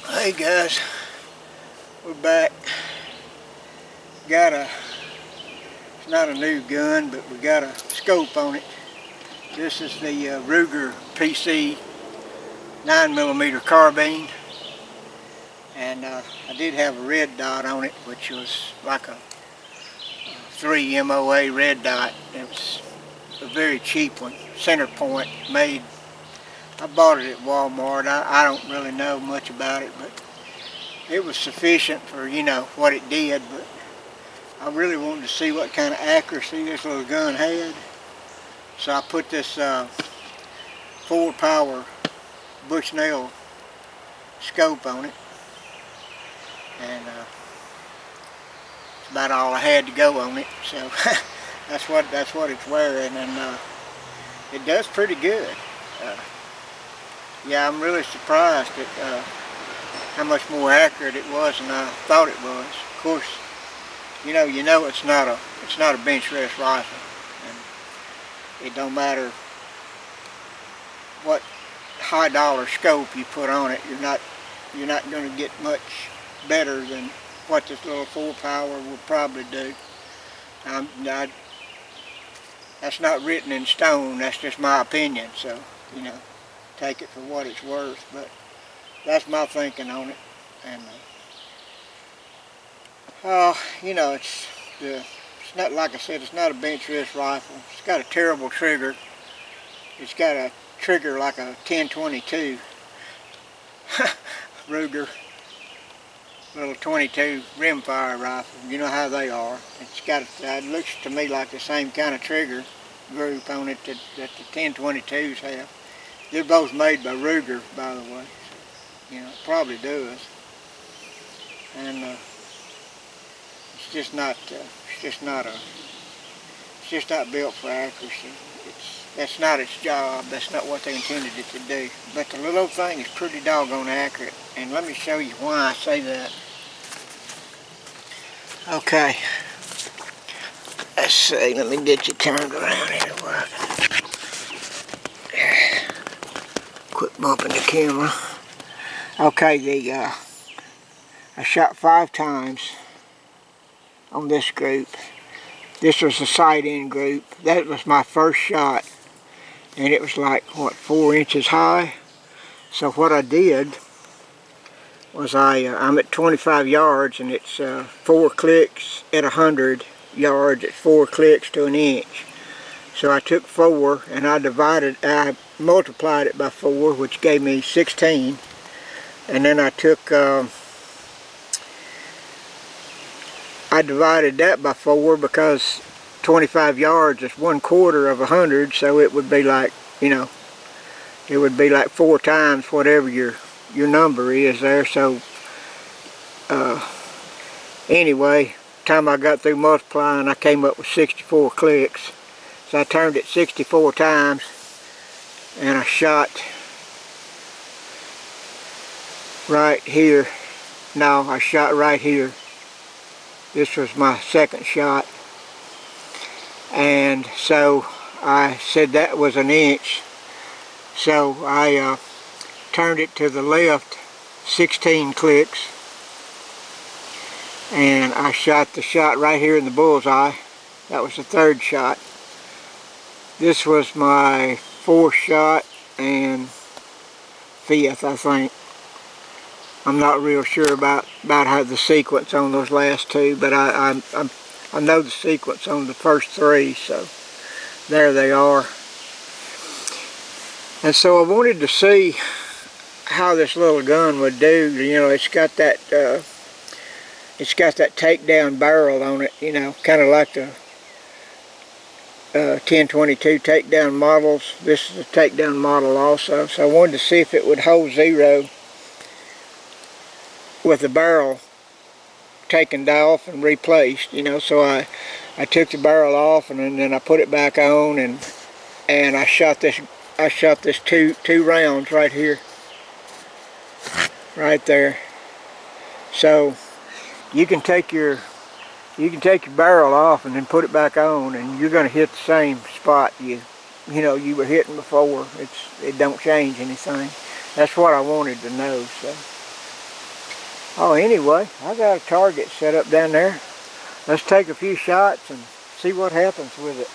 Hey guys, we're back. It's not a new gun, but we got a scope on it. This is the Ruger PC 9mm carbine. And I did have a red dot on it, which was like a 3 MOA red dot. It was a very cheap one, center point made. I bought it at Walmart. I don't really know much about it, but it was sufficient for, you know, what it did. But I really wanted to see what kind of accuracy this little gun had. So I put this 4-power Bushnell scope on it. And that's about all I had to go on it. So that's what it's wearing, and it does pretty good. Yeah, I'm really surprised at how much more accurate it was than I thought it was. Of course, you know it's not a bench rest rifle, and it don't matter what high dollar scope you put on it. You're not going to get much better than what this little 4-power will probably do. That's not written in stone. That's just my opinion. So, you know, take it for what it's worth, but that's my thinking on it. And you know, it's not, like I said, it's not a bench rest rifle. It's got a terrible trigger. It's got a trigger like a 1022 Ruger little 22 rimfire rifle. You know how they are. It's got it looks to me like the same kind of trigger group on it that the 1022s have. They're both made by Ruger, by the way. So, you know, it probably does. And it's just not built for accuracy. That's not its job. That's not what they intended it to do. But the little thing is pretty doggone accurate. And let me show you why I say that. Okay. Let's see. Let me get you turned around here. Quit bumping the camera. Okay, I shot 5 times on this group. This was a sight-in group. That was my first shot, and it was like, what, 4 inches high? So what I did was I'm at 25 yards, and it's 4 clicks at 100 yards. It's 4 clicks to an inch. So I took 4 and I multiplied it by 4, which gave me 16. And then I took, I divided that by 4 because 25 yards is 1/4 of 100, so it would be like, you know, it would be like 4 times whatever your number is there. So anyway, time I got through multiplying, I came up with 64 clicks. So I turned it 64 times, and I shot right here. No, I shot right here. This was my second shot. And so I said that was an inch. So I turned it to the left 16 clicks. And I shot the shot right here in the bullseye. That was the 3rd shot. This was my 4th shot and 5th, I think. I'm not real sure about how the sequence on those last 2, but I know the sequence on the first 3, so there they are. And so I wanted to see how this little gun would do. You know, it's got that takedown barrel on it. You know, kind of like the 1022 takedown models. This is a takedown model also. So I wanted to see if it would hold 0 with the barrel taken off and replaced, you know. So I took the barrel off, and then I put it back on, and I shot this 2 rounds right here, right there. So you can take your barrel off and then put it back on, and you're going to hit the same spot you were hitting before. It don't change anything. That's what I wanted to know. So Oh, anyway, I got a target set up down there. Let's take a few shots and see what happens with it.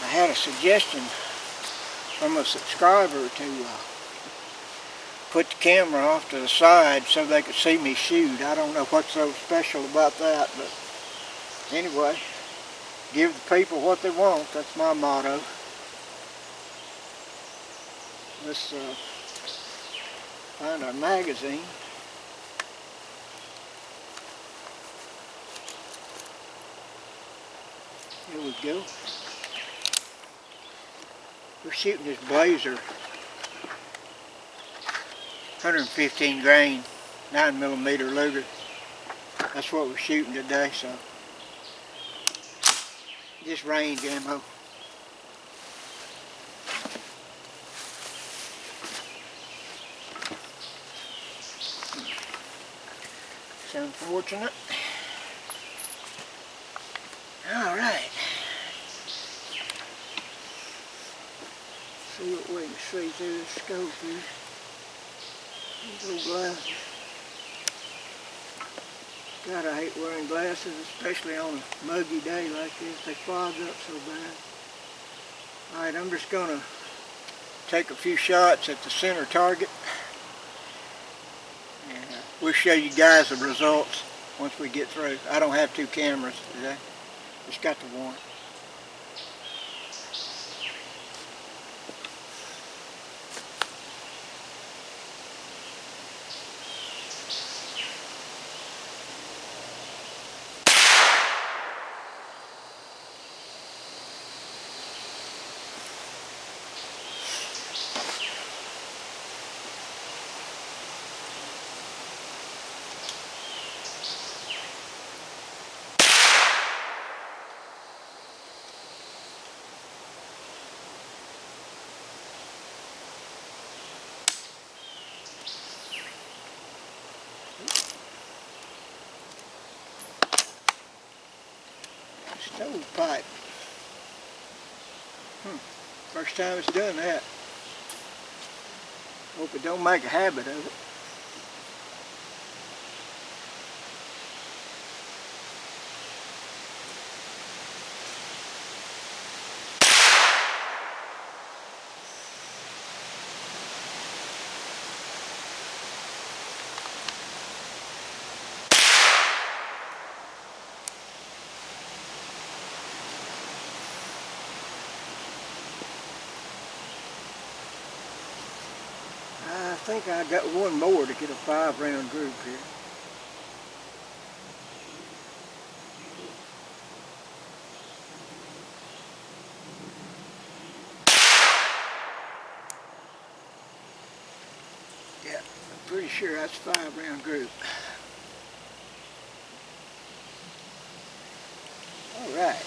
I had a suggestion from a subscriber to put the camera off to the side so they could see me shoot. I don't know what's so special about that, but anyway, give the people what they want. That's my motto. Let's find our magazine. Here we go. We're shooting this Blazer 115 grain 9mm Ruger. That's what we're shooting today, so just range ammo. It's unfortunate. All right. See what we can see through the scope here. These little glasses. God, I hate wearing glasses, especially on a muggy day like this. They fog up so bad. Alright, I'm just going to take a few shots at the center target. And we'll show you guys the results once we get through. I don't have two cameras today. Just got the one. Stovepipe. First time it's done that. Hope it don't make a habit of it. I think I got one more to get a 5-round group here. Yeah, I'm pretty sure that's a 5-round group. All right.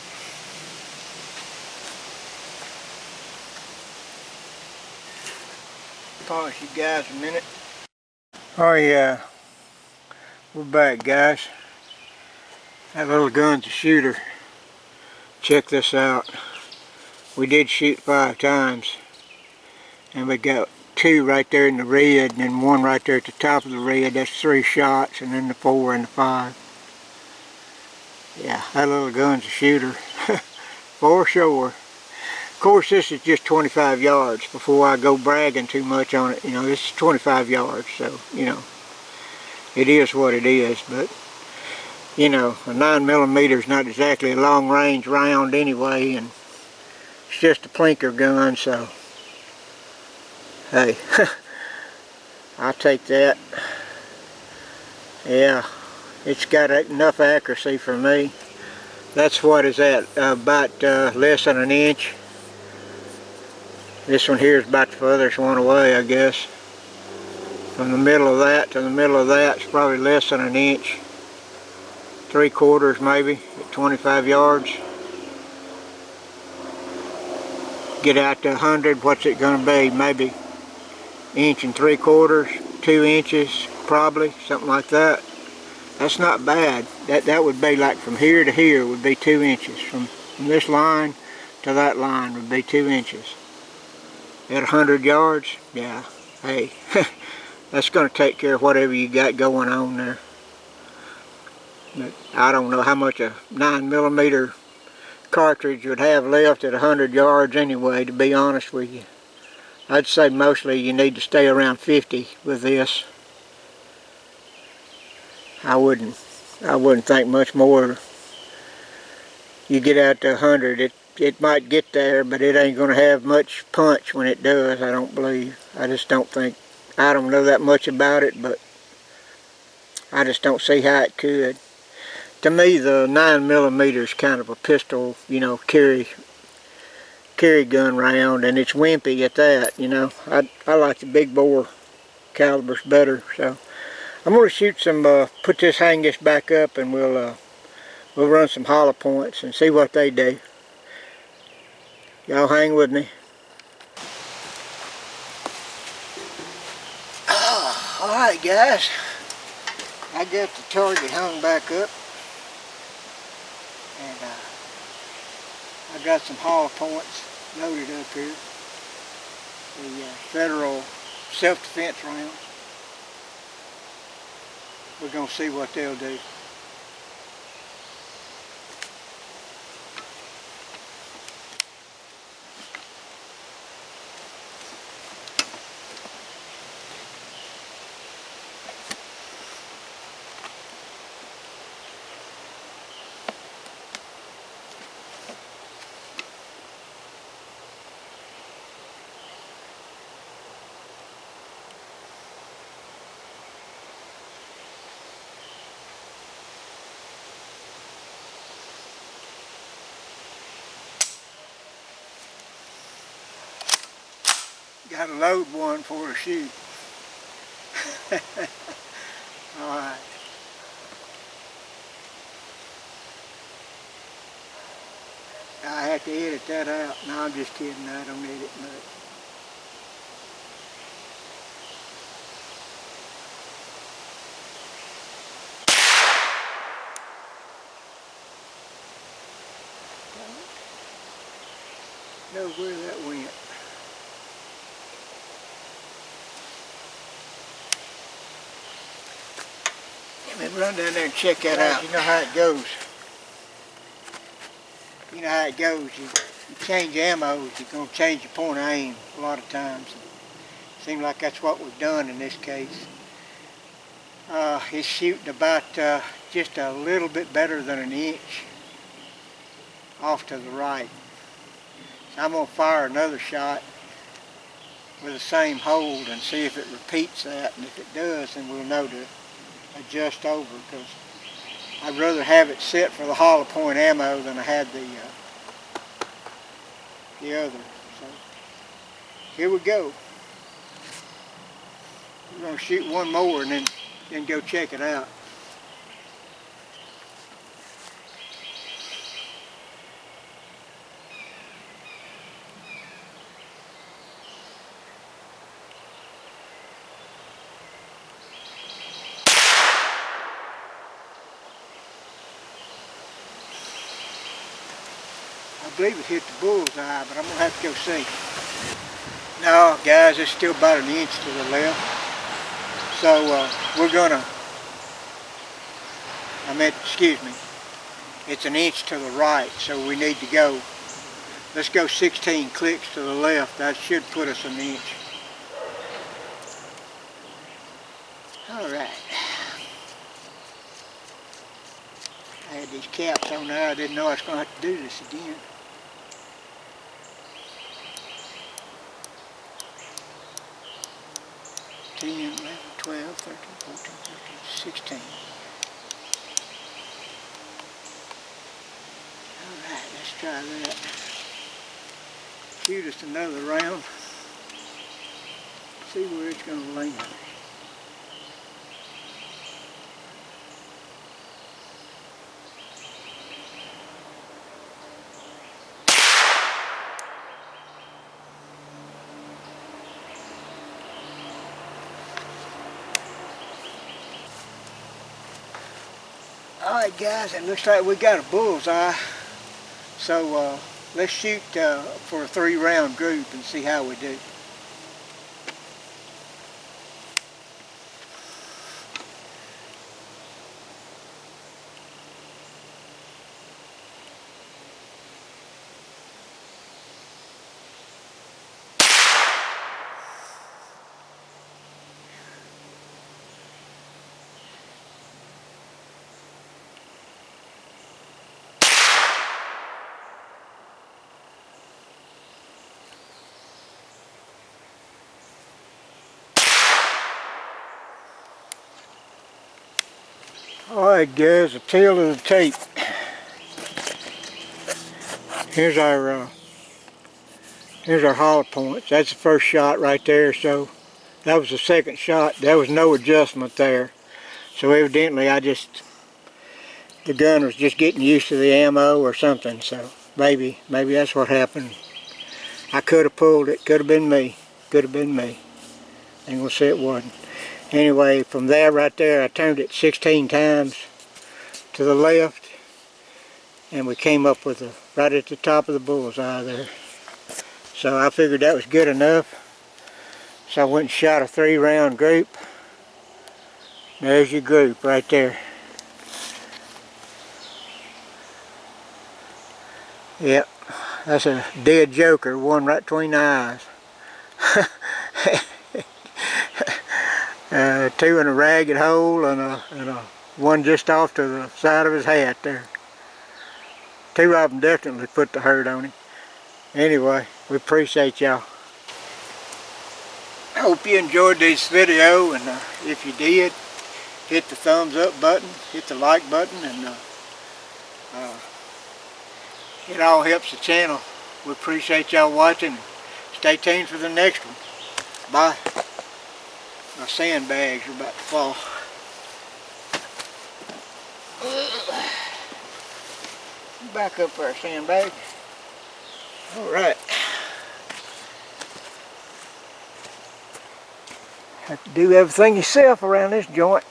Pause you guys a minute. Oh yeah, we're back, guys. That little gun's a shooter. Check this out. We did shoot 5 times, and we got 2 right there in the red, and then 1 right there at the top of the red. That's 3 shots, and then the 4 and the 5. Yeah, that little gun's a shooter. For sure. Of course, this is just 25 yards before I go bragging too much on it. You know, this is 25 yards, so, you know, it is what it is. But, you know, a 9mm is not exactly a long-range round anyway, and it's just a plinker gun, so, hey, I'll take that. Yeah, it's got enough accuracy for me. That's what is that, about less than an inch. This one here is about the furthest one away, I guess. From the middle of that to the middle of that, it's probably less than an inch. 3/4 maybe, at 25 yards. Get out to 100, what's it going to be? Maybe 1 3/4 inches, 2 inches, probably, something like that. That's not bad. That would be like from here to here would be 2 inches. From this line to that line would be 2 inches. at 100 yards, yeah, hey, that's going to take care of whatever you got going on there. But I don't know how much a 9mm cartridge would have left at 100 yards anyway, to be honest with you. I'd say mostly you need to stay around 50 with this. I wouldn't think much more. You get out to 100, it might get there, but it ain't going to have much punch when it does, I don't believe. I just don't think, I don't know that much about it, but I just don't see how it could. To me, the 9mm is kind of a pistol, you know, carry gun round, and it's wimpy at that, you know. I like the big bore calibers better, so I'm going to shoot some, hang this back up, and we'll run some hollow points and see what they do. Y'all hang with me. Alright guys, I got the target hung back up, and I got some hollow points loaded up here. The federal self-defense rounds. We're going to see what they'll do. Got to load one for a shoot. Alright. I have to edit that out. No, I'm just kidding. I don't edit much. Know where that went. Let me run down there and check that out. You know how it goes. You know how it goes. You change ammo, you're going to change your point of aim a lot of times. It seems like that's what we've done in this case. It's shooting about just a little bit better than an inch off to the right. So I'm going to fire another shot with the same hold and see if it repeats that, and if it does, then we'll know to adjust over, because I'd rather have it set for the hollow point ammo than I had the other. So here we go. We're going to shoot one more and then go check it out. I believe it hit the bullseye, but I'm going to have to go see. No, guys, it's still about an inch to the left. So we're going to, excuse me, it's an inch to the right, so we need to go, let's go 16 clicks to the left. That should put us an inch. All right. I had these caps on there. I didn't know I was going to have to do this again. $10, $11, $12, $13, $14, $15, $16. Alright, let's try that. Shoot us another round. See where it's going to land. Alright guys, it looks like we got a bullseye. So let's shoot for a 3-round group and see how we do. Alright guys, the tail of the tape. Here's our hollow points. That's the first shot right there. So that was the second shot. There was no adjustment there. So evidently the gun was just getting used to the ammo or something. So maybe that's what happened. I could have pulled it. Could have been me. Could have been me. Ain't gonna say it wasn't. Anyway, from there right there, I turned it 16 times to the left, and we came up with right at the top of the bullseye there. So I figured that was good enough. So I went and shot a 3-round group. There's your group right there. Yep, that's a dead joker, one right between the eyes. Two in a ragged hole and one just off to the side of his hat there. Two of them definitely put the hurt on him. Anyway, we appreciate y'all. I hope you enjoyed this video, and if you did, hit the thumbs up button, hit the like button, and it all helps the channel. We appreciate y'all watching. Stay tuned for the next one. Bye. My sandbags are about to fall. Back up our sandbag. Alright. Have to do everything yourself around this joint.